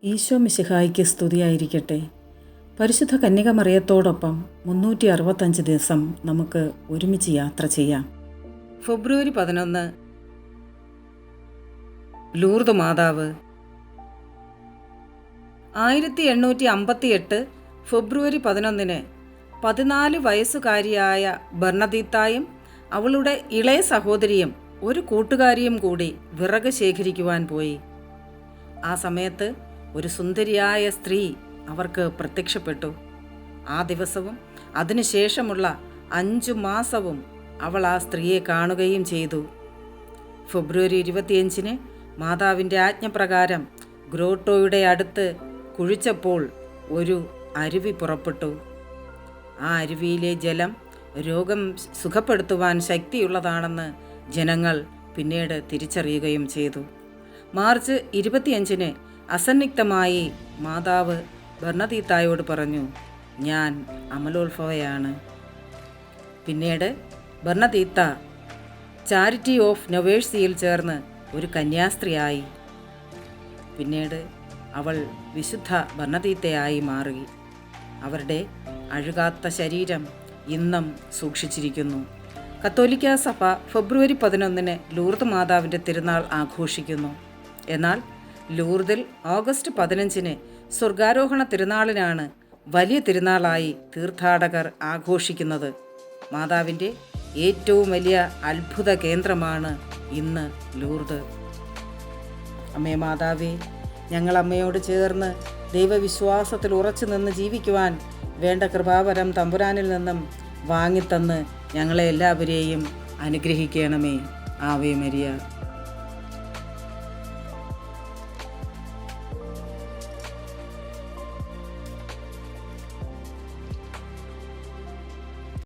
ഈശോ മിശിഹായ്ക്ക് സ്തുതിയായിരിക്കട്ടെ. പരിശുദ്ധ കന്യകമറിയത്തോടൊപ്പം 365 ദിവസം നമുക്ക് ഒരുമിച്ച് യാത്ര ചെയ്യാം. ഫെബ്രുവരി 11 ലൂർദ് മാതാവ്. 1858 ഫെബ്രുവരി 11 14 വയസ്സുകാരിയായ ബർണദീത്തായും അവളുടെ ഇളയ സഹോദരിയും ഒരു കൂട്ടുകാരിയും കൂടി വിറക് ശേഖരിക്കുവാൻ പോയി. ആ സമയത്ത് ഒരു സുന്ദരിയായ സ്ത്രീ അവർക്ക് പ്രത്യക്ഷപ്പെട്ടു. ആ ദിവസവും അതിനുശേഷമുള്ള 5 മാസവും അവൾ ആ സ്ത്രീയെ കാണുകയും ചെയ്തു. ഫെബ്രുവരി 25 മാതാവിൻ്റെ ആജ്ഞപ്രകാരം ഗ്രോട്ടോയുടെ അടുത്ത് കുഴിച്ചപ്പോൾ ഒരു അരുവി പുറപ്പെട്ടു. ആ അരുവിയിലെ ജലം രോഗം സുഖപ്പെടുത്തുവാൻ ശക്തിയുള്ളതാണെന്ന് ജനങ്ങൾ പിന്നീട് തിരിച്ചറിയുകയും ചെയ്തു. മാർച്ച് 25 അസന്നിഗ്ധമായി മാതാവ് ബർണദീത്തായോട് പറഞ്ഞു, ഞാൻ അമലോത്ഭവയാണ്. പിന്നീട് ബർണദീത്ത ചാരിറ്റി ഓഫ് നൊവേഴ്സിയിൽ ചേർന്ന് ഒരു കന്യാസ്ത്രീയായി. പിന്നീട് അവൾ വിശുദ്ധ ബർണദീത്തയായി മാറി. അവരുടെ അഴുകാത്ത ശരീരം ഇന്നും സൂക്ഷിച്ചിരിക്കുന്നു. കത്തോലിക്കാ സഭ ഫെബ്രുവരി 11 ലൂർദ് മാതാവിൻ്റെ തിരുനാൾ ആഘോഷിക്കുന്നു. എന്നാൽ ലൂർദിൽ ഓഗസ്റ്റ് 15 സ്വർഗാരോഹണ തിരുനാളിനാണ് വലിയ തിരുനാളായി തീർത്ഥാടകർ ആഘോഷിക്കുന്നത്. മാതാവിൻ്റെ ഏറ്റവും വലിയ അത്ഭുത കേന്ദ്രമാണ് ഇന്ന് ലൂർദ്. അമ്മേ മാതാവേ, ഞങ്ങൾ അമ്മയോട് ചേർന്ന് ദൈവവിശ്വാസത്തിൽ ഉറച്ചു നിന്ന് ജീവിക്കുവാൻ വേണ്ട കൃപാവരം തമ്പുരാനിൽ നിന്നും വാങ്ങിത്തന്ന് ഞങ്ങളെ എല്ലാവരെയും അനുഗ്രഹിക്കണമേ. Ave Maria.